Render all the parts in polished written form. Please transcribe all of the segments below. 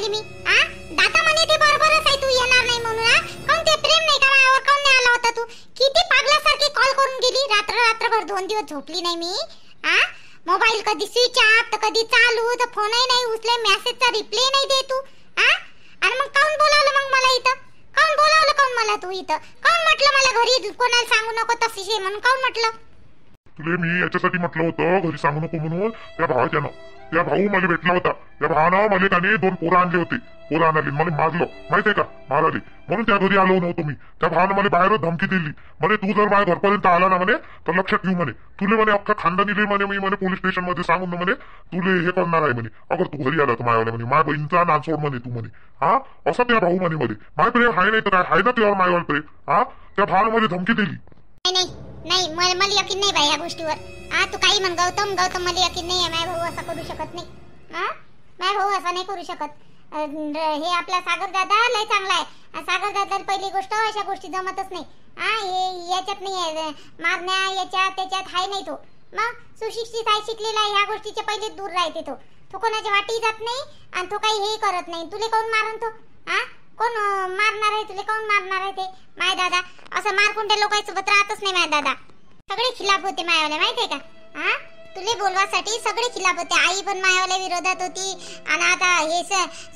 राहिली मी. दादा म्हणे ते बरोबरच आहे, तू येणार नाही म्हणून. काऊन ते प्रेम नाही का माझ्यावर? काऊन नाही आला होता तू? किती पागलासारखी कॉल करून गेली. रात्रभर 2 दिवस झोपली नाही मी. मोबाईल कधी स्विच ऑफ तर कधी चालू, तर फोनही नाही उचले, मेसेजचा रिप्लाय नाही दे तू. आणि मग काऊन बोलावलं मग मला इथं? काऊन बोलावलं काऊन मला तू इथं? काऊन म्हटलं मला घरी कोणाला सांगू नको तशी म्हणून? काऊन म्हटलं तुले? मी याच्यासाठी म्हटलं होतं घरी सांगू नको म्हणून. त्या भाऊ मला भेटला होता. त्या भावानं मला त्याने 2 पोरं आणले होते. पोरं आणाले मला मारलं, माहितीये का? माराले म्हणून त्या घरी आलो नव्हतो मी. त्या भावानं मला बाहेर धमकी दिली. म्हणे तू जर माझ्या घरपर्यंत आला ना म्हणे तर लक्षात घेऊ म्हणे, तुले म्हणे अख्खा खानदानीले म्हणे मी म्हणे पोलीस स्टेशन मध्ये सांगून म्हणे तुले हे करणार आहे म्हणे, अगर तू घरी आला तर माझ्यावाले म्हणे. माझ्या बहिणीचा नान सोड म्हणे तू म्हणे. असं त्या भाऊ म्हणे मध्ये. माय प्रेम आहे नाही तर काय आहे ना तुझ्यावर माझ्यावर प्रेम? त्या भावानं मध्ये धमकी दिली. नाही मला यकीन नाही बाई या गोष्टीवर. तू काही म्हण गौतम, मला यकीन नाही आहे. माझा भाऊ असं करू शकत नाही. माझा भाऊ असं नाही करू शकत. हे आपला सागर दादा लय चांगला आहे. सागर दादाला पहिली गोष्ट अशा गोष्टी जमतच नाही. हे याच्यात नाही आहे, मारण्या याच्यात त्याच्यात हाय नाही तो. मग सुशिक्षित आहे, शिकलेला आहे, ह्या गोष्टीच्या पहिले दूर राहते तो कोणाच्या वाटी जात नाही आणि तो काही हे करत नाही. तुले कोण मारन तो? कोण मारणार आहे तुले? कोण मारणार आहे ते? माय दादा असं मारकुंडे लोकांसोबत राहतच नाही. माय दादा सगळे खिलाफ होते मायावाले, माहितीये का? तुले बोलवासाठी सगळे खिलाफ होते. आई पण मायावाल्या विरोधात होती आणि आता हे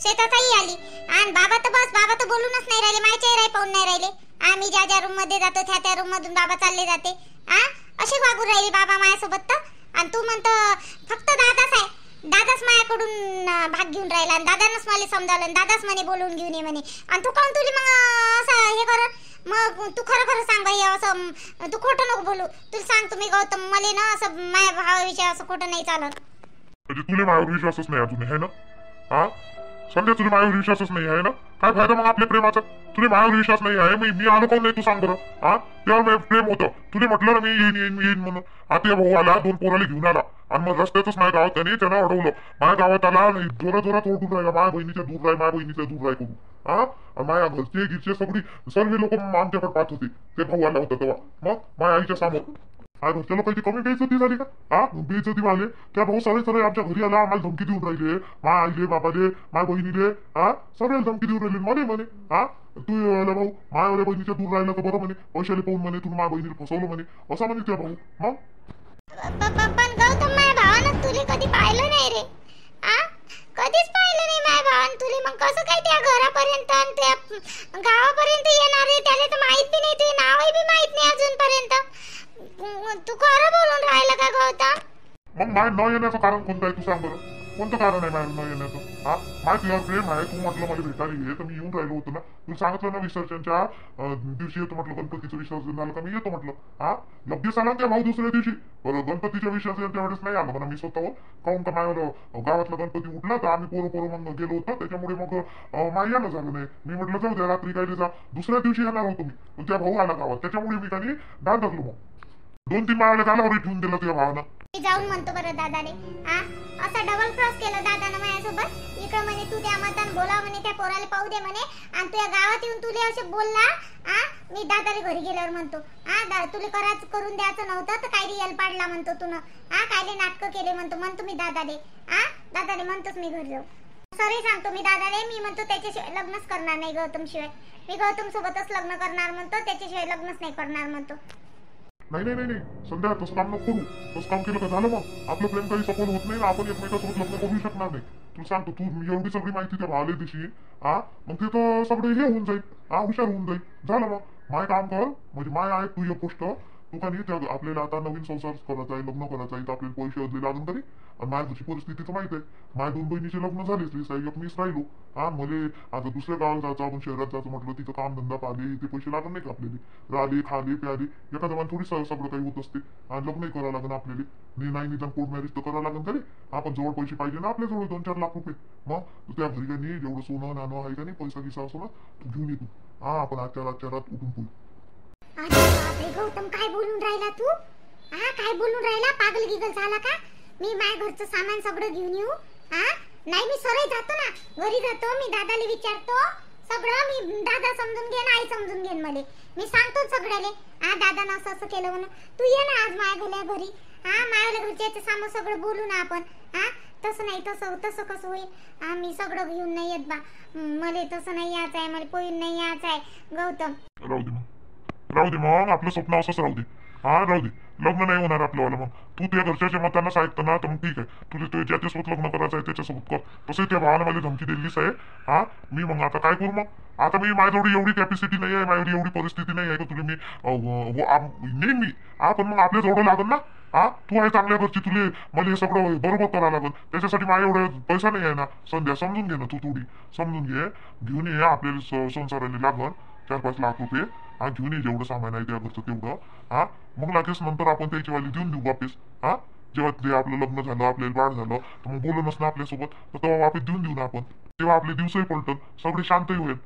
शेतातही आली. आणि बाबा तर बोलूनच नाही राहिले, माझ्या चेहरा पाहून नाही राहिले. आम्ही ज्या रूम मध्ये जातो त्या रूम मधून बाबा चालले जाते. असे वागू राहिले बाबा माझ्यासोबत. आणि तू म्हणतो फक्त दादाच माझ्याकडून भाग घेऊन राहिला आणि दादानच मला समजावलं, दादाच म्हणे बोलून घेऊन ये म्हणे. आणि तू काऊन तुला मग असं हे कर? मग तू खरं सांग बाई, असं तू खोटं नको बोलू. तुला सांग तुम्ही गौतम, मला ना असं माझ्या भावाविषयी असं खोटं नाही चालत. म्हणजे तुला माझ्यावर विश्वासच नाही अजून आहे ना? संध्या तुला माझ्यावर विश्वासच नाही आहे ना? काय फायदा मग आपल्या प्रेमाचा? तुला माझ्यावर विश्वास नाही आहे, मी आलो काऊन नाही तू सांग बरं. त्यावर प्रेम होतं. तुला म्हटलं ना मी येईन म्हणून. आता भाऊ आला, 2 पोराला घेऊन आला आणि मग रस्त्यातच माझ्या गावात त्यानं अडवलं. माझ्या गावात आला जोरात ओरडून राहिला, माझ्या बहिणीच्या दूर राय करून. माझ्या घरचे सगळी सर्व लोक आमच्याकडे पाहत होते. ते भाऊ आला होता तेव्हा. मग माझ्या आईच्या समोर घरच्या लोकांची कमी बेइज्जती झाली का? बेइज्जती वाले त्या भाऊ सरळ आमच्या घरी आला, आम्हाला धमकी देऊन राहिले. माझ्या आईले, बाबाले, माझ्या बहिणीले सगळ्याला धमकी देऊन राहिले. म्हणे तू भाऊ माझ्या बहिणीच्या दूर राहिला तर बरं म्हणे, पैशाले पाहून म्हणे तू माझ्या बहिणीला फसवलं म्हणे, असं म्हणे त्या भाऊ. पण गौतम, माझ्या भावानं तुला कधी पाहिलं नाही रे. कधीच पाहिलं नाही माझ्या भावानं तुला. मग कसं काय त्या घरापर्यंत आणि त्या गावापर्यंत येणार आहे? त्याला तर माहित बी नाही, तुझे नावही बी माहित नाही अजूनपर्यंत. तू खरं बोलून राहिला का गौतम? मग माय न येण्याचं कारण कोणतं आहे तू सांग बरं? कोणतं कारण आहे माझ्या न येण्याचं? माय तुझ्यावर प्रेम आहे. तू म्हटलं मला भेटायला ये तर मी येऊन राहिलो होतो ना. तुला सांगितलं ना विसर्जनच्या दिवशी येतो म्हटलं, गणपतीचं विसर्जन झालं का मी येतो म्हटलं. लगेच आला त्या भाऊ दुसऱ्या दिवशी. बरं गणपतीच्या विसर्जन त्यावेळेस नाही आलो म्हणा मी स्वतःवर. काऊन का माझ्या गावातला गणपती उठला तर आम्ही पोरं मग गेलो होतो, त्याच्यामुळे मग माय येणं झालं नाही. मी म्हटलं जाऊ द्या, रात्री काय जा, दुसऱ्या दिवशी येणार होतो मी, पण त्या भाऊ आला गावात, त्याच्यामुळे मी काही डाळ धरलो. मग 2-3 मायाला गालावर ठेवून दिलं तुझ्या भावानं. जाऊन म्हणतो बरं दादाने, असं डबल क्रॉस केलं दादानं माझ्यासोबत. इकडं म्हणे तू त्या मतान बोला म्हणे, त्या पोराला पाहू दे म्हणे, आणि तुझ्या गावात येऊन तुले असे बोलला. मी दादाला घरी गेल्यावर म्हणतो तुले करून द्यायचं नव्हतं तर काय रिअल पाडला म्हणतो तू ना. कायले नाटकं केले म्हणतो मी दादाले म्हणतोच मी घरी जाऊ. सॉरी सांगतो मी दादाले, मी म्हणतो त्याच्याशिवाय लग्नच करणार नाही गौतम शिवाय. मी गौतम सोबतच लग्न करणार म्हणतो, त्याच्याशिवाय लग्नच नाही करणार म्हणतो. नाही संध्या तसं काम नको करू. तसं काम केलं का झालं मग आपलं प्रेम काही सफल होत नाही ना. आपण एकमेकांसोबत लग्न करू शकणार नाही. तुला सांगतो, तू एवढी सगळी माहिती त्या भावाला दिशी मग ते तर सगळे हे होऊन जाईल, हुशार होऊन जाईल. झालं मग माय काम कर. म्हणजे माय आहे तू एक गोष्ट, तू का नाही आपल्याला आता नवीन संसार करायचा आहे, लग्न करायचं आहे तर आपल्याला पैसे असले लागून तरी. आणि माझ्या घरची परिस्थिती तर माहित आहे. माझ्या 2 बहिणीचे लग्न झाले, एक मीच राहिलो. मले आता दुसऱ्या गावात जायचं, आपण शहरात जायचं म्हटलं, तिथं काम धंदा पाहिले, ते पैसे लागत नाही का आपल्याला? राहिले खाले प्याले एका जमान थोडी सगळं काही होत असते. आणि लग्नही करावं लागेल आपल्याला. नाही निदान कोर्ट मॅरेज तर करावं लागेल तरी. आपण जवळ पैसे पाहिजे ना आपल्या जवळ 2-4 लाख रुपये. मग त्या घरी का नाही जेवढं सोनं नाणं आहे का नाही, पैसा गिसा असो ना, तू घेऊन येतो. आपण आजच्या रात उठून पोळू. अरे गौतम, काय बोलून राहिला तू? काय बोलून राहिला? पागल गिगल झाला का? मी माझ्या घरचं सामान सगळं घेऊन येऊ? नाही, मी सरळ जातो ना, घरी जातो, मी दादाला विचारतो सगळं. मी दादा समजून घेईन, आई समजून घेईन. मला मी सांगतो सगळ्याले दादानं असं केलं म्हणून. तू ये ना आज माझ्या घरी. माझ्या घरचे सामान सगळं बोलू ना आपण. तसं नाही, तसं तसं कसं होईल? आम्ही सगळं घेऊन नाही येत बा. मला तसं नाही यायचं आहे, मला पोळून नाही यायचं आहे गौतम. राहू दे मग आपलं स्वप्न असंच राहू दे. राहू दे, लग्न नाही होणार आपल्यावाला. मग तू त्या घरच्याच्या मतांना ऐकतं ना तर मग ठीक आहे, तुला तो ज्याच्यासोबत लग्न करायचं आहे त्याच्यासोबत कर. तसं त्या भावाने मला धमकी दिलीच आहे. मी मग आता काय करू? मग आता मी माझ्याजवळ एवढी कॅपॅसिटी नाही आहे, माझ्यावर एवढी परिस्थिती नाही आहे का तुला मी नेईन मी. पण मग आपल्या जवळ लागल ना. तू आहे चांगल्या घरची, तुले मला हे सगळं बरोबर करावं लागल. त्याच्यासाठी माझ्या एवढा पैसा नाही आहे ना. संध्या समजून घे ना, तू थोडी समजून घे. घेऊन ये आपल्याला संसाराने लागल 4-5 लाख रुपये. घेऊन ये जेवढं सामान आहे त्या घरचं तेवढं. मग लागेच नंतर आपण त्याची वाली देऊन देऊ वापस. जेव्हा ते आपलं लग्न झालं, आपल्याला बाळ झालं तर मग बोलूनच ना आपल्यासोबत, तर तेव्हा वापस देऊन देऊ ना आपण. तेव्हा आपले दिवसही पलटल, सगळे शांतही होईल.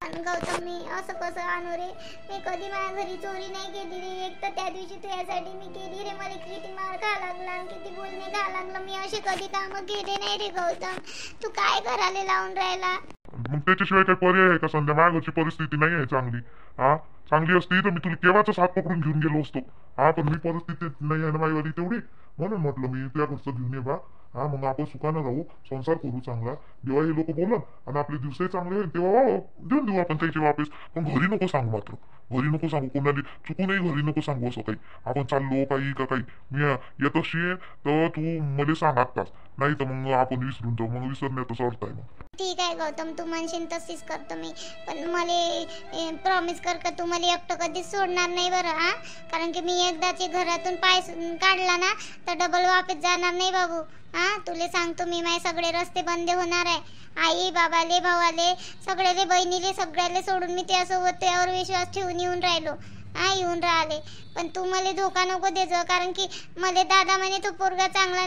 गौतम मी असं कसं आणू रे? मी कधी माझ्या घरी चोरी नाही केली रे. एक तर त्या दिवशी तुझ्यासाठी मी केली रे. मला किती मार खा लागला, किती बोलणे खा लागलं. मी असे कधी कामं केले नाही रे गौतम. तू काय करायला लावून राहिला? मग त्याच्याशिवाय काही पर्याय आहे का संध्या? माझ्या घरची परिस्थिती नाही आहे चांगली. चांगली असती तर मी तुला केव्हाच हात पकडून घेऊन गेलो असतो. पण मी परिस्थिती नाही आहे ना माझीवाली तेवढी, म्हणून म्हटलं मी त्या घरचं घेऊन ये बा. मग आपण सुखानं राहू, संसार करू चांगला. जेव्हा हे लोक बोलन आणि आपले दिवसही चांगले होईल तेव्हा देऊन देऊ आपण त्याची वापस. पण घरी नको सांगू, मात्र घरी नको सांगू. कोणाला चुकूनही घरी नको सांगू असं काही. आपण चाललो काही का काही. मी येत असेल तर तू मला सांग आत्ताच, नाही तर मग आपण विसरून जाऊ. मग विसरण्याचा अर्थ आहे. मग ठीक आहे गौतम, तू म्हणशील तशीच करतो मी. पण मला प्रॉमिस कर का तू मला एकटं कधीच सोडणार नाही बरं. कारण की मी एकदाची घरातून पाय काढला ना तर डबल वापस जाणार नाही बाबू. तुले सांगतो मी, माझे सगळे रस्ते बंद होणार आहे. आई बाबाले, भावाले, सगळ्याले, बहिणीले, सगळ्याले सोडून मी त्यासोबत त्यावर विश्वास ठेवून येऊन राहिलो. येऊन राहिले. पण तू मला धोका नको देजो, कारण की मला दादा म्हणे तो पोरगा चांगला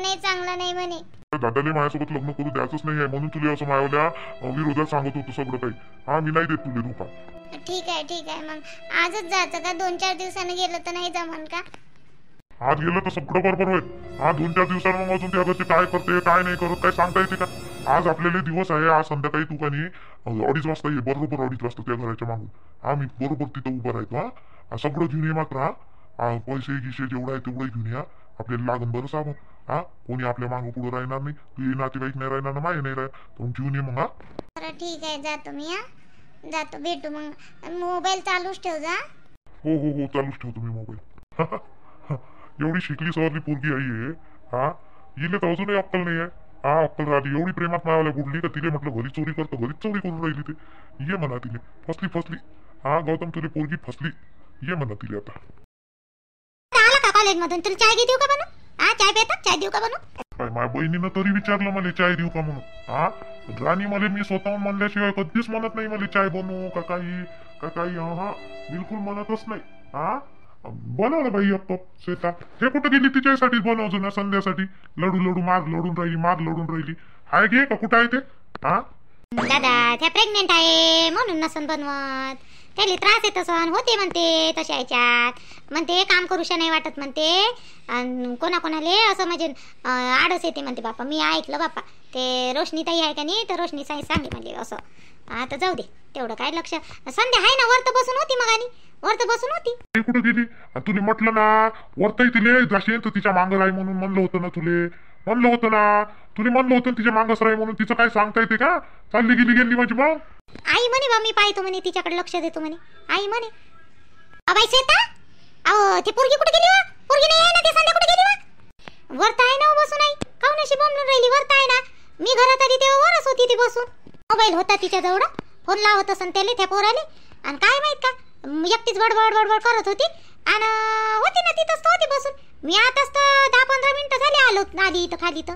नाही म्हणे. दादाले माझ्यासोबत लग्न करू द्यायचंच नाही आहे, म्हणून तुला असं मायावल्या विरोधात सांगत होतो सगळं काही. मी नाही देत तुला धोका. ठीक आहे. मग आजच जायचं का? 2-4 दिवसानं गेलं तर नाही जमन का? आज गेलं तर सगळं बरोबर होईल. 2-4 दिवसांना मग अजून त्या घरचे काय करते काय नाही करत काय सांगता येते का? आज आपल्याला दिवस आहे. आज संध्याकाळी तू का नाही 2:30 वाजता ये, बरोबर 2:30 वाजता त्या घराच्या मागून. मी बरोबर तिथं उभं राहतो. सगळं घेऊन ये मात्र. पैसे गिसे जेवढं आहे तेवढं घेऊन या. आपल्याला लागन बरं साबण. कोणी आपल्या मागं पुढे राहणार नाही. तू नातेवाईक नाही राहणार ना, माय नाही राहत. तर घेऊन ये मग. बरं ठीक आहे, जातो मी. जातो, भेटू मग. मोबाईल चालूच ठेव जा. हो चालूच ठेवतो मी मोबाईल. एवढी शिकली सवरली पोरगी आहे. हिला तर अजूनही अक्कल नाही आहे. अक्कल राहिली. एवढी प्रेमात मायाला बुडली का तिला म्हटलं घरी चोरी करतो, घरीच चोरी करून राहिली. ते ये म्हणा तिने. फसली. गौतम तुला पोरगी फसली. ये म्हणा तिला आता. आला का कॉलेज मधून? तुला चाय देऊ का बनू? चाय पितात? चाय देऊ का बनू? काय माझ्या बहिणीनं तरी विचारलं मला चाय देऊ का म्हणून. राणी मला मी स्वतःहून म्हणल्याशिवाय कधीच म्हणत नाही मला चाय बनवू का काही. बिलकुल म्हणतच नाही. बनवलं बाई एक कप श्वेता. हे कुठं गेली? तिच्यासाठी बनवतो ना संध्यासाठी. मार लढून राहिली. आहे घे का? कुठं आहे ते? दादा त्या प्रेग्नेंट आहे म्हणून नसन बनवत. त्याला त्रास येत असन, होते म्हणते तशा याच्यात. म्हणते काम करूशा नाही वाटत म्हणते. कोणाकोणाले असं म्हणजे आडस येते म्हणते. बापा मी ऐकलं बापा. ते रोशनी ताई आहे का नाही, तर रोशनी ताई सांगे म्हणजे असं. आता जाऊ दे, तेवढं काय लक्ष. संध्या आहे ना, वरत बसून होती मग. आणि वरत बसून होती. कुठं गेली? तुला म्हटलं ना वरतही तिले जाशील तर तिच्या मागं राही म्हणून म्हणलं होतं ना तुले. म्हणलं होतं तिच्या मागच राही म्हणून. तिचं काय सांगता येते का? चालली गेली माझी मग. आई म्हणे बा मी पाहतो म्हणे, तिच्याकडे लक्ष देतो म्हणे. आई म्हणे अबाई श्वेता, अहो ती पोरगी कुठे गेली? पोरगी नाही आहे ना? ते संध्या कुठे गेली? वरत आहे ना बसून. आई काऊन अशी बोंबलून राहिली? वरत आहे ना. मी घरात आली तेव्हा वरच होती ती बसून. मोबाईल होता तिच्या जवळ. फोन लावत असन त्याला, त्या पोराले. आणि काय माहित का एकटीच बडबड करत होती. आणि होती ना तिथंच होती बसून. मी आताच तर 10-15 मिनिटं झाले आली इथं खाली. तर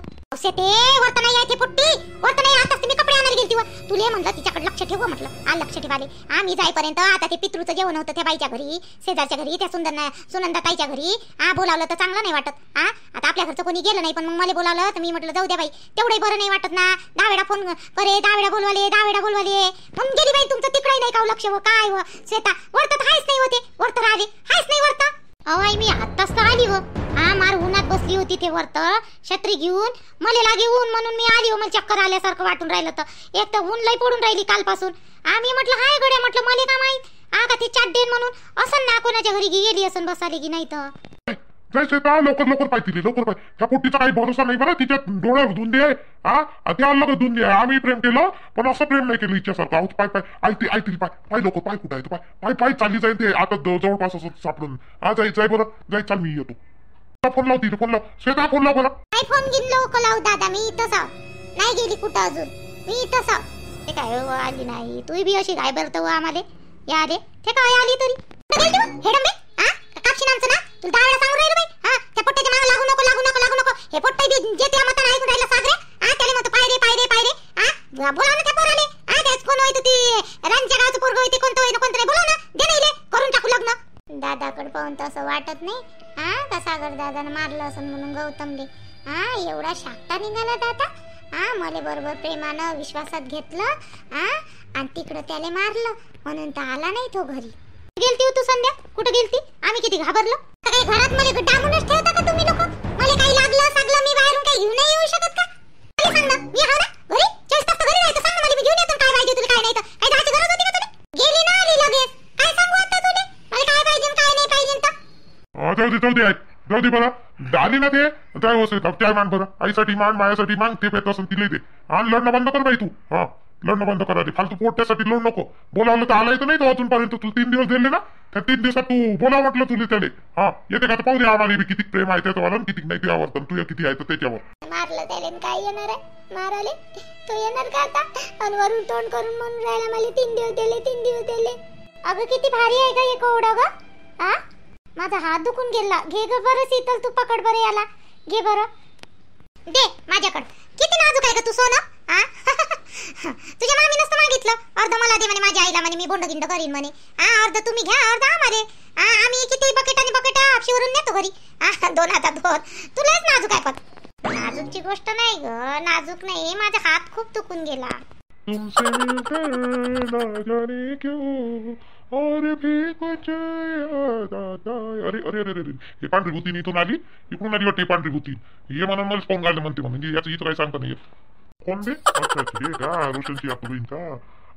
ते वरत नाही आहे, ते पुट्टी वरत नाही. आताच मी कपडे आणायला गेली. तुले म्हणलं तिच्याकडे लक्ष ठेव म्हटलं. लक्ष ठेवाले. आम्ही जाईपर्यंत आता ते पितृचं जेवण होतं त्या बाईच्या घरी, शेजारच्या घरी, त्या सुनंदा ताईच्या घरी. बोलावलं तर चांगलं नाही वाटत. आता आपल्या घरचं कोणी गेलं नाही, पण मग मला बोलावलं तर मी म्हटलं जाऊ द्या बाई, तेवढंही बरं नाही वाटत ना. 10 वेळा फोन करे, 10 वेळा बोलवाले म्हणून गेली बाई. तुमचं तिकडे नाही का लक्ष? काय श्वेता वरत हायच नाही होते. वरत राहिले हायच नाही वरत. अहो मी आत्ताच तर आली. मार उन्हात बसली होती ते वरत छत्री घेऊन. मला लागे ऊन म्हणून मी आली. मला चक्कर आल्यासारखं वाटून राहिलं. तर एक तर ऊन लई पडून राहिली कालपासून. मी म्हटलं हाय गड्या, म्हटलं मला का माहित का ते चाट देन म्हणून. असं ना कोणाच्या घरी गेली असन बसाली की नाही. तर जायचं का लवकर लवकर पाहिजे लवकर पाय त्या पोट्टीचा काही भरोसा नाही बरं तिच्या डोळ्यावर धुंदी आहे हा त्या अलग धुंदी आहे आम्ही प्रेम केलं पण असं प्रेम नाही केलं इच्छासारखं आहोत पाय पाय ऐकतील पाय पाय लवकर पाय कुठं आहे पाय पाय पाय चालली जाईल ते आता जवळपास असं सापडून हा जाय बरं जाय चाल मी येतो फोन लाव तिथे फोन लाव श्वेता फोन लाव बरं काय फोन घेऊन लवकर लाव दादा मी इथंच आहो नाही गेली कुठं अजून मी इथंच आहो ते काय आली नाही तू बी अशी काय बरत आम्हाला या रे ते काय आली तरी हेडंबे हा कापशी नामचं ना तुला दहा वेळा सांगून राहिलो बाई हा त्या पोट्ट्याच्या मागे लागू नको हे पोट्टे बी जे त्या मतानं ऐकून राहिला सागरे हा त्याला म्हणतो पाय रे हा बोला ना त्या पोराले हा त्याच कोण होय ती रांच्या गावचं पोरग होय ते कोणतं होय कोणतं नाही बोला ना दे नाही करून टाकू लग्न दादाकडे पाहून तसं वाटत नाही हा का सागर दादानं मारलं असं म्हणून गौतमले हा एवढा शाकटा निघाला दादा हा मला बरोबर प्रेमानं विश्वासात घेतलं हा आणि तिकडं त्याला मारलं म्हणून तर आला नाही तो घरी गेलती तू संध्या कुठे गेलती आम्ही किती घाबरलो काही घरात मला डांबूनच ठेवता का तुम्ही लोक मला काही लागलं मी बाहेरून काही घेऊन नाही येऊ शकत का मला सांग ना मी हा ना घरी 24 तास घरी राहायचं सांग ना मला मी घेऊन येतो काय पाहिजे तुला काय नाही तर काय जायची गरज होती का तुला गेली ना आली लगेच काय सांगू आता तुला मला काय पाहिजे काय नाही पाहिजे तर जाऊ दे बरं आली ना ते काय मान बरं आईसाठी मान मायासाठी मान ते पेत असून तिला दे आणि लढणं बंद कर बाई तू हा लढणं बंद करायला फालतू पोट्यासाठी लढ नको बोलावलं तर आलाय तर नाही तो अजूनपर्यंत तू 3 दिवस दिले ना त्या 3 दिवसात तू बोलाव म्हटलं तुला त्याला हा येते का तर पाहू दे आम्हाला किती प्रेम आहे त्याचं वाला किती नाही ते आवडतं तुझ्या किती आहे त्याच्यावर मारलं त्याला काय येणार आहे माराले तो येणार का आता आणि वरून तोंड करून म्हणून राहिला मला 3 दिवस दिले अगं किती भारी आहे का हे कोवडं ग हा माझा हात दुखून गेला घे ग बरं शीतल तू पकड बरं याला घे बरं दे माझ्याकडे किती नाजूक आहे का तू सोनं हा तुझ्या मामी नसतं मागितलं अर्ध मला दे म्हणे माझ्या आईला म्हणे मी बोंड करीन म्हणे हा अर्ध तुम्ही घ्या अर्ध आम्हाला आम्ही किती बकेट आपशीवरून नेतो घरी हा 2 हातात 2 तुलाच नाजूक आहे पण नाजूकची गोष्ट नाही ग नाजूक नाही माझा हात खूप दुखून गेला तुमसे मिलकर ना जाने क्यों और भी कुछ याद आता अरे अरे अरे अरे हे पांढरी भूती इथून आली इकडून आली वाटते पांढरी भूती हे म्हणून मला फोन घालणं म्हणते म्हणजे याचं इथं काही सांगता नाही कोण बे अच्छा हे का रोशनची आपली बहीण का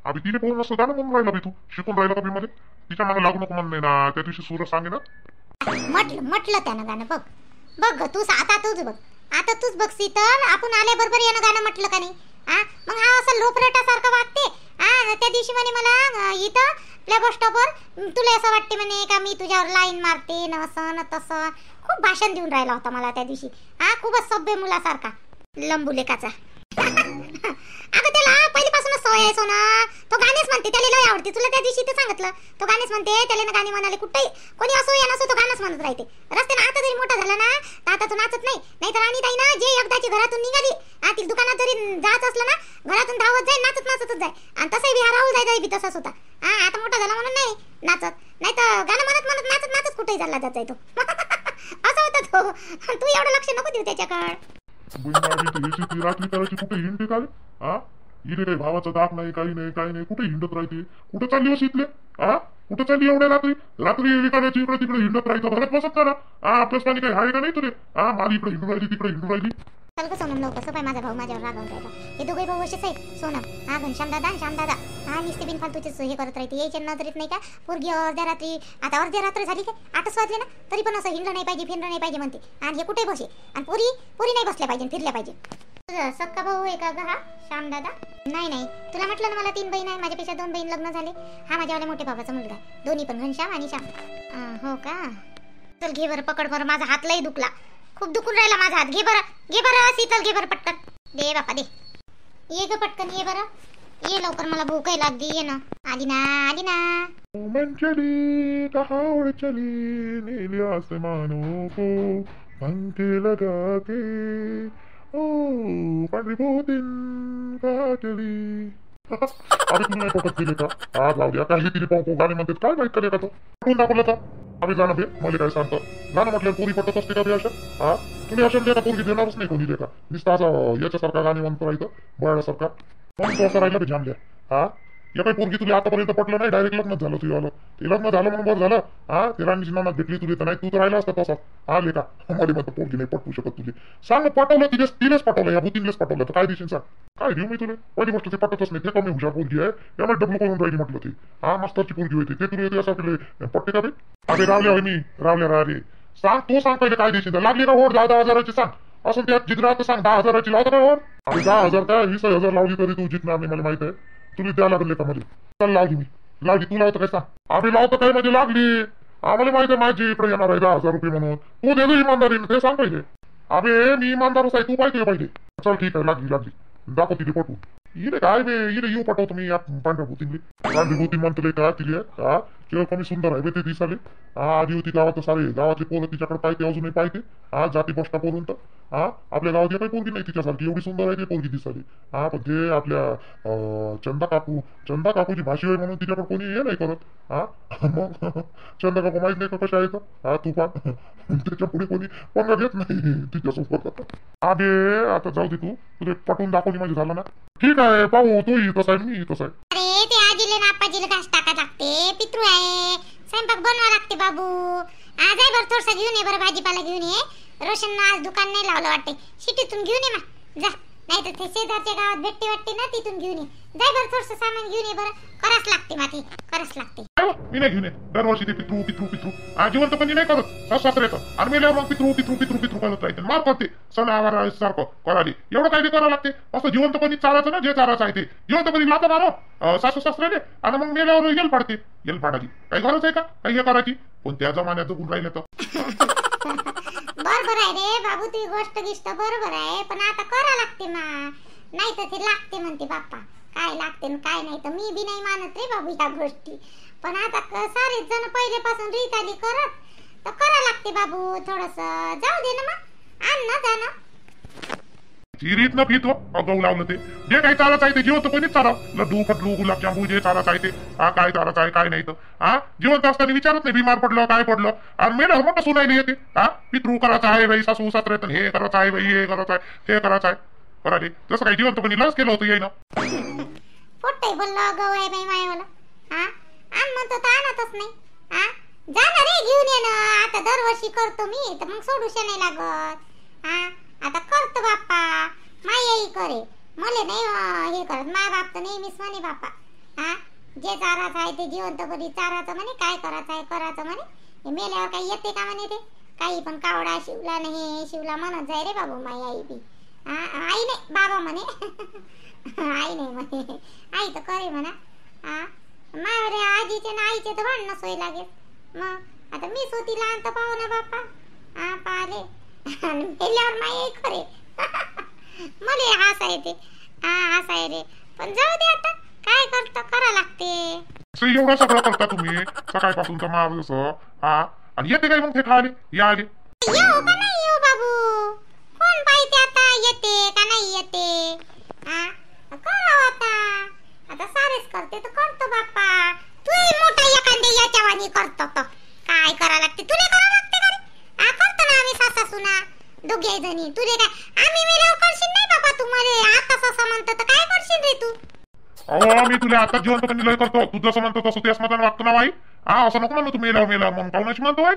अभि तिने फोन नसतं गाणं म्हणून राहिला बी तू शिकून राहिला का बी मध्ये तिच्या मागे लागू नको म्हणणे ना त्या दिवशी सूरज सांगे ना म्हटलं त्यानं गाणं बघ तूच आता तूच बघ शीतल आपण आल्याबरोबर यानं गाणं म्हटलं का नाही हा मग हा असं लोफरटासारखं वागते हा त्या दिवशी म्हणे मला इथं आपल्या बस स्टॉपवर तुला असं वाटते म्हणे का मी तुझ्यावर लाईन मारते न असं न तसं खूप भाषण देऊन राहिला होता मला त्या दिवशी हा खूपच सभ्य मुलासारखा लंबुलेकाचा अगं त्याला पहिल्यापासूनच सवय आहे सोना तो गाणेच म्हणते त्याला लय आवडते तुला त्या दिवशी ते सांगितलं तो गाणेच म्हणते त्याला गाणे म्हणाले कुठेही कोणी असो या नसो तो गाणंच म्हणत राहते रस्त्याने आता जरी मोठा झाला ना तर आता तो नाचत नाही तर आणि ताई ना जे एकदाची घरातून निघाली ती दुकानात जरी जात असलं ना घरातून धावत जाईल नाचतच जाय आणि तसंही बी राहुल जायचा बी तसाच होता आता मोठा झाला म्हणून नाही नाचत नाही तर गाणं म्हणत नाचत कुठेही चालला जात जाय तो असं होता तो तू एवढं लक्ष नको देऊ त्याच्याकडे रात्री करायची कुठे हिंडते का हा इथे काही भावाचा दाग नाही काही नाही कुठे हिंडत राहते कुठे चालली हो इथले हा कुठे चालली एवढ्या रात्री विकायची इकडे तिकडे हिंडत राहायचं घरात बसत करा अभ्यास पाणी काही आहे का नाही तुझे मला इकडे हिंडून राहिली तिकडे हिंडून राहिली चल ग सोनम लवकर पाय माझा भाऊ माझ्यावर रागावून राहिला हे दोघे भाऊ असेच आहे सोनम घनश्याम दादा आणि श्याम दादा नुसते बिन फालतूचेच हे करत राहते यायच्या नजरेत नाही का पोरगी अर्ध्या रात्री आता अर्ध्या रात्र झाली काय 8 वाजले ना तरी पण असं हिंडलं नाही पाहिजे फिरणं नाही पाहिजे म्हणते आणि हे कुठे बसे आणि पोरी नाही बसल्या पाहिजे फिरल्या पाहिजे तुझा सक्का भाऊ आहे का ग हा श्याम दादा नाही तुला म्हटलं ना मला 3 बहीण आहे माझ्यापेक्षा 2 बहीण लग्न झाले हा माझ्यावाल्या मोठे बाबाचा मुलगा आहे दोन्ही पण घनश्याम आणि श्याम हो का चल घे बरं पकड बरं माझा हात लई दुखला खूप दुखून राहिला माझा हात घे बरं शीतल घे बरं पटकन दे बापा दे ये ग पटकन ये बरं ये लवकर मला भूक लागली ये ना आली ना मन चली कहाँ उड़ चली नीले आसमानों को पंखे लगा के ओ पांढरी भूतीन कहाँ चली अरे तुम्ही पटत दिले का आज लाव द्या काही तिने पाहू गाणे म्हणतात काय माहित का तो कुठून दाखवलं का अरे जाणं बे मला काय सांगतं गाणं म्हटलं पोरी पटत असते का बे अशा तुम्ही अशा का पोरगी देणारच नाही कोणी का नुसतं असं याच्यासारखा गाणे म्हणतो राहायचं बळासारखा म्हणून तो असं राहिला बे जाण द्या या काही पोरगी तुला आतापर्यंत पटलं नाही डायरेक्ट लग्नच झालं तुझं आलं ते लग्न झालं म्हणून बरं झालं ते राणीची नानात भेटली तुला तर नाही तू तर राहिला असता तसा लेका मला म्हणतो पोरगी नाही पटवू शकत तुझे सांग पटवलं तिलेच पटवलं या भूतीनेच पटवलं तर काय दिसेल सांग काय घेऊ मी तुला पहिली गोष्ट ते पटतच नाही ते कमी हुशार पोरगी आहे यामुळे डबल करून राहिली म्हटलं ते मास्तरची पोरगी होती ते तुला असं केले पट्टे का बे अरे रावल्या होय मी रावल्या रे सांग तू, सांग पहिले काय देशील. लागली का होड 10,000ची सांग. असं त्यात जिंकणार तर सांग. 10,000ची लावतो का होड? आणि 10,000 काय 20,000 लावली तरी तू जिंकणार नाही, मला माहित आहे. तुम्ही द्या लागले का मला? चल लावली मी. लागली तू लावतो काय सांग. आम्ही लावतो काय म्हणजे लागली. आम्हाला माहित आहे माझी इकडे येणार आहे 10,000 रुपये म्हणून. तू दे इमानदारीने ते सांग पहिले. अबे मी इमानदारच आहे, तू पाहिजे पहिले. चल ठीक आहे, लागली दाखव तिथे पटवून. इले काय बे, इले येऊ पाठवतो मी पांढऱ्या भूतींनी. पांढरी भूती म्हणतले का तिले हा केवळ कमी सुंदर आहे बे ते दिसाले. हा आधी होती गावात सारे गावातले पोरं तिच्याकडे पाहिजे, अजूनही पाहिजे. हा जाती बसता पोरून तर हा आपल्या गावात काही पोरगी नाही तिच्यासारखी, एवढी सुंदर आहे ती पोरगी दिसाली. हा पण जे आपल्या चंदा काकूची भाषी आहे म्हणून तिच्याकडे कोणी हे नाही करत. हा मग चंदा काकू माहित नाही का कशा आहेत. हा तू पण त्याच्या पुढे कोणी पंगा घेत नाही तिच्यासोबत. अबे आता जाऊ दे, तू तुला पटवून दाखवली म्हणजे झालं ना. ठीक आहे पाहू, तू तसा आहे मी तसा आहे. अरे ते आजीले ना आपाजीले घास टाका लागते, पितृ आहे, स्वयंपाक बनवा लागते बाबू. आज आहे बरं थोडसा घेऊन ये, बरं भाजीपाला घेऊन ये. रोशन आज दुकान नाही लावलं वाटते, सिटीतून घेऊन ये मग जा. नाही तर ते शेजारच्या गावात भेटते वाटते ना, तिथून घेऊन ये. जाय बरं थोडस सामान घेऊन ये, बरं कराच लागते माती कराच लागते. मी नाही घेऊन ये दरवर्षी ते पितृ जिवंतपणी नाही करत सासऱ्याचं. आणि मेल्यावर मग पितृ करत राहते, मार करते सणावार सारखं करायला. एवढं काय ते करावं लागते. असं जिवंतपणी चारायचं ना, जे चारायचं आहे ते जिवंतपणी लाता मारो सासू सासऱ्याने. आणि मग मेल्यावर येल पाडायची काही गरज आहे का काही हे करायची. पण त्या जमान्यात जगून राहिलं तर बरोबर आहे रे बाबू, ती गोष्ट बरोबर आहे. पण आता करा लागते ना, नाही तर ते लागते म्हणते बाप्पा. काय लागते न काय नाही तर मी बी नाही मानत रे बाबू या गोष्टी. पण आता सारेच जण पहिलेपासून रीत आली करत तर करा लागते बाबू. थोडस जाऊ दे ना, मग आण ना जाणं रीत न फित अगाऊ लावलं ते जे काही चारायचं आहे ते जिवंतपणीच चाराव. लड्डू फटलू गुलाबजामू जे चारायचं आहे ते हा काय चारायचं आहे काय नाही तर हा जिवंत असताना विचारत नाही बिमार पडलं काय पडलं. आणि मेल्यावर मग सुनायला येते हा पितृ करायचं आहे बाई, सासू सासऱ्यात हे करायचं आहे बाई, हे करायचं आहे ते करायचं आहे कराले. जसं काही जिवंतपणी लस केलं होतं येईन पोट्टे बोललो गौ आहे बाई मायवाला. हा आण म्हणतो तर आणतच नाही. हा जा ना रे घेऊन ये ना. आता दरवर्षी करतो मी तर मग सोडूशा नाही लागत. हा आता करतो बाप्पा, माई करे मले नाही हे करत. माय बाप तर नेहमीच म्हणे बाप्पा हा जे चाराचं आहे ते जिवंतपणी चाराचं म्हणे, काय करायचं आहे करायचं म्हणे. हे मेल्यावर काही येते का म्हणे ते काही पण. कावडा शिवला नाही शिवला म्हणत जाय रे बाबू माई आई बी. हा आई नाही बाबा म्हणे आई नाही म्हणे, आई तर करे म्हणा. हा माय रे आजीचे ना आईचे तर भांडणं सोय लागेल. मग आता मी स्वती लहान तर पाहू ना बाप्पा. हा पाहिले आणि मेल्यावर माई खरे मले हासा येते. हा हासा आहे रे, पण जाऊ दे आता काय करतो करा लागते. एवढं सगळं करता तुम्ही सकाळपासून तर माव जसं हा. आणि येते काय मग ते खाले या आले येऊ का नाही येऊ बाबू, कोण पाहिजे आता येते का नाही येते. हा करावं आता सारेच करते तर करतो बाप्पा. तू मोठा एखाद्या याच्यावानी करतो तर काय करा लागते तुला करा लागते का रे. हा करतो ना आम्ही सासा सुना दोघे जणी. तुझे काय आम्ही मेल्यावर करशील नाही बाबा. तुम्हाला आता असं म्हणतो तर काय करशील रे तू. अहो मी तुला आता जिवंतपणी लय करतो. तू जसं म्हणतो तसं त्याच मतानं वागतो ना बाई. हा असं नको म्हणू तू मेल्यावर म्हणून पाहुण्याची म्हणतो बाई.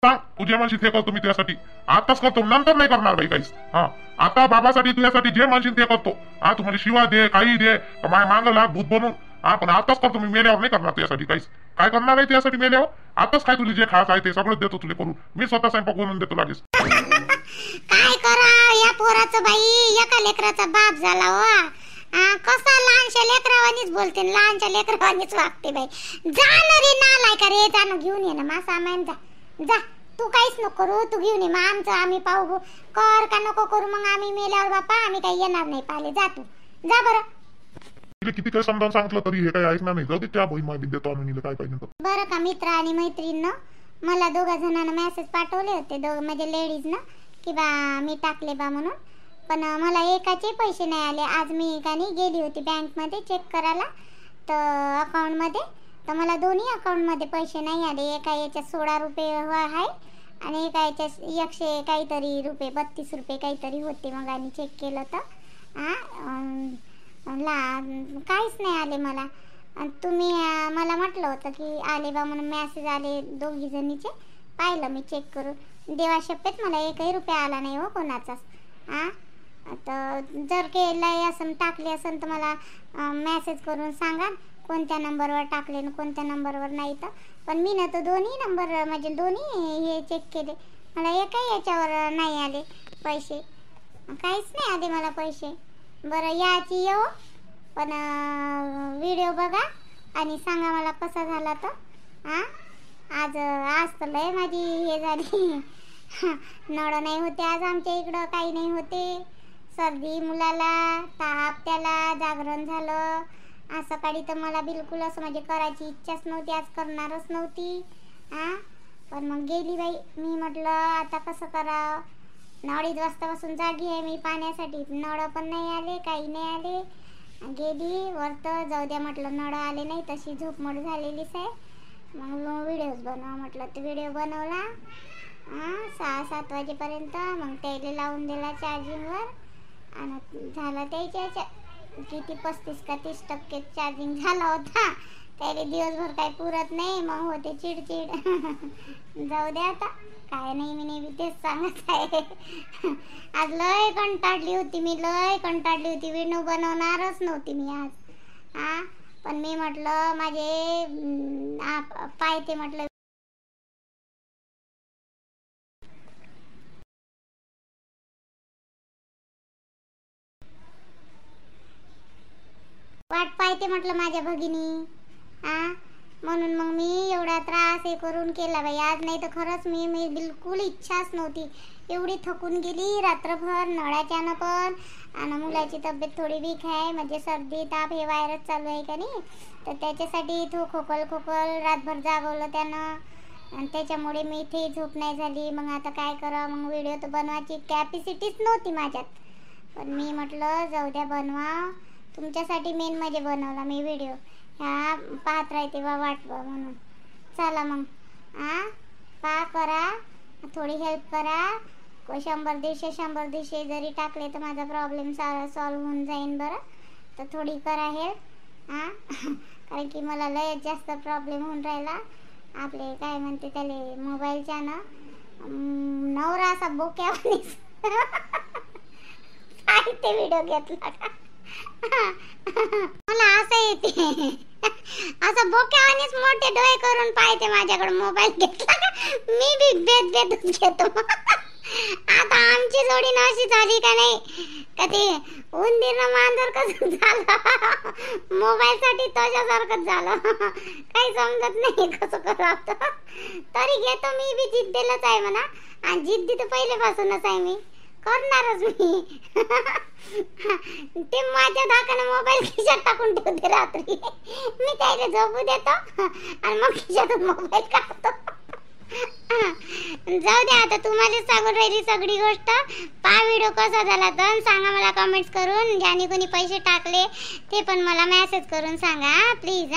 सांग तुझे म्हणशील ते करतो मी त्यासाठी. आताच करतो नंतर नाही करणार बाई काहीच. हा आता बाबासाठी तुझ्यासाठी जे म्हणशील ते करतो. हा तुम्हाला शिवा दे काही दे माय मांग लाग भूत बनून. हा पण आताच करतो मी, मेल्यावर नाही करणार त्यासाठी काहीच. काय करणार आहे त्यासाठी मेल्यावर. आताच काय तुला जे खास आहे ते सगळं देतो तुला करून. मी स्वतः स्वयंपाक बनवून देतो लागेच. काय करा या पोराचं बाई, एका लेकराचा बाप झाला हो. कसा लहानशा लेकरावानीच बोलते, लहानशा लेकरावानीच वागते बाई. जा ना रे नालाय का रे, जाणं घेऊन ये ना मा सामान. जा तू काहीच नको करू, तू घेऊन ये. मग आमचं आम्ही पाहू कर का नको करू. मग आम्ही मेल्यावर बापा आम्ही काही येणार नाही पाहिले. जा तू जा बरं. किती काही समजावून सांगितलं तरी हे काही ऐकणार नाही. जाऊ दे त्या बहीण माहिती देतो आणून काय पाहिजे बरं का. मित्र आणि मैत्रीण मला दोघा जणांना मेसेज पाठवले होते म्हणजे लेडीज ना की बा मी टाकले बा म्हणून. पण मला एकाचे पैसे नाही आले. आज मी एकाने गेली होती बँकमध्ये चेक करायला तर अकाउंटमध्ये, तर मला दोन्ही अकाउंटमध्ये पैसे नाही आले. एका याच्यात 16 रुपये आहे आणि एका याच्यात 100 काहीतरी रुपये 32 रुपये काहीतरी होते. मग आणि चेक केलं तर काहीच नाही आले मला. तुम्ही मला म्हटलं होतं की आले बा म्हणून मेसेज आले दोघी जणीचे. पाहिलं मी चेक करून. देवा शपथ मला 1 रुपया आला नाही हो कोणाचाच. तर जर केलं असं टाकले असेल तर मला मेसेज करून सांगा कोणत्या नंबरवर टाकले आणि कोणत्या नंबरवर नाही. तर पण मी ना तर दोन्ही नंबर म्हणजे दोन्ही हे चेक केले, मला एकाही याच्यावर नाही आले पैसे, काहीच नाही आले मला पैसे. बरं याची येऊ, पण व्हिडिओ बघा आणि सांगा मला कसा झाला तर. हां आज आज तर लय माझी हे झाली नळ नाही होते आज आमच्या इकडं, काही नाही होते. सर्दी मुलाला, ताप त्याला, जागरण झालं. आज सकाळी तर मला बिलकुल असं म्हणजे करायची इच्छाच नव्हती, आज करणारच नव्हती. हां पण मग गेली बाई. मी म्हटलं आता कसं करावं, 2:30 वाजतापासून जागी आहे मी पाण्यासाठी, नळ पण नाही आले, काही नाही आले. गेली वरतं, जाऊ द्या म्हटलं, नळ आले नाही तशी झोपमोड झालेलीच आहे. मग व्हिडिओज बनवा म्हटलं, ते व्हिडिओ बनवला 6-7 वाजेपर्यंत. मग त्याला लावून दिला चार्जिंगवर आणि झाला त्याच्या किती 35 का 30% चार्जिंग झाला होता. त्याला दिवसभर काही पुरत नाही, मग होते चिडचिड जाऊ द्या आता, काय नाही मी नेहमी तेच सांगत आहे. आज लय कंटाळली होती मी, लय कंटाळली होती, व्हिडिओ बनवणारच नव्हती मी आज. पण मी म्हटलं माझे पाय ते म्हटलं वाट पाहते म्हटलं माझ्या भगिनी. म्हणून मग मी एवढा त्रास हे करून केला बाई आज, नाही तर खरंच मी बिलकुल इच्छाच नव्हती. एवढी थकून गेली रात्रभर नळाच्यानं पण, आणि मुलाची तब्येत थोडी वीक आहे, म्हणजे सर्दी ताप हे व्हायरस चालू आहे का नाही, तर त्याच्यासाठी तो खोकल रातभर जागवलं त्यानं, आणि त्याच्यामुळे मी इथे झोप नाही झाली. मग आता काय करावं, मग व्हिडिओ तर बनवायची कॅपॅसिटीच नव्हती माझ्यात. पण मी म्हटलं जाऊ द्या बनवा, तुमच्यासाठी मेन म्हणजे बनवला मी व्हिडिओ, ह्या पाहत राहते बा वाटवा म्हणून. चला मग करा, थोडी हेल्प करा. 100-150 जरी टाकले तर माझा प्रॉब्लेम सॉल्व होऊन जाईन. बरं तर थोडी करा हेल्प कारण की मला लय जास्त प्रॉब्लेम होऊन राहिला. आपले काय म्हणते त्याले मोबाईलच्या ना नवरा असा बोक्यावानीच ते व्हिडिओ घेतला का मला असं येते असं बोक्यावानीच मोठे डोळे करून पाहते माझ्याकडे मोबाईल घेतला का, मी बी भेद घेतो. आता आमची जोडी अशी झाली का नाही, कधी उंदीरनं मांजर कसं झालं, मोबाईल साठी तशासारखंच झालं. काही समजत नाही कसं करावं. तरी घेतो मी बी, जिद्दीलाच आहे म्हणा, आणि जिद्दी तर पहिलेपासूनच आहे, मी करणारच मी. ते माझ्या धाकाने मोबाईल खिशात टाकून ठेवते रात्री, मी त्याला झोपू देतो आणि मग खिशातून मोबाईल काढतो. जाऊ द्या आता, तुम्हाला सांगून राहिली सगळी गोष्ट. पहा व्हिडिओ कसा झाला तर सांगा मला कमेंट्स करून, ज्याने कोणी पैसे टाकले ते पण मला मेसेज करून सांगा प्लीज.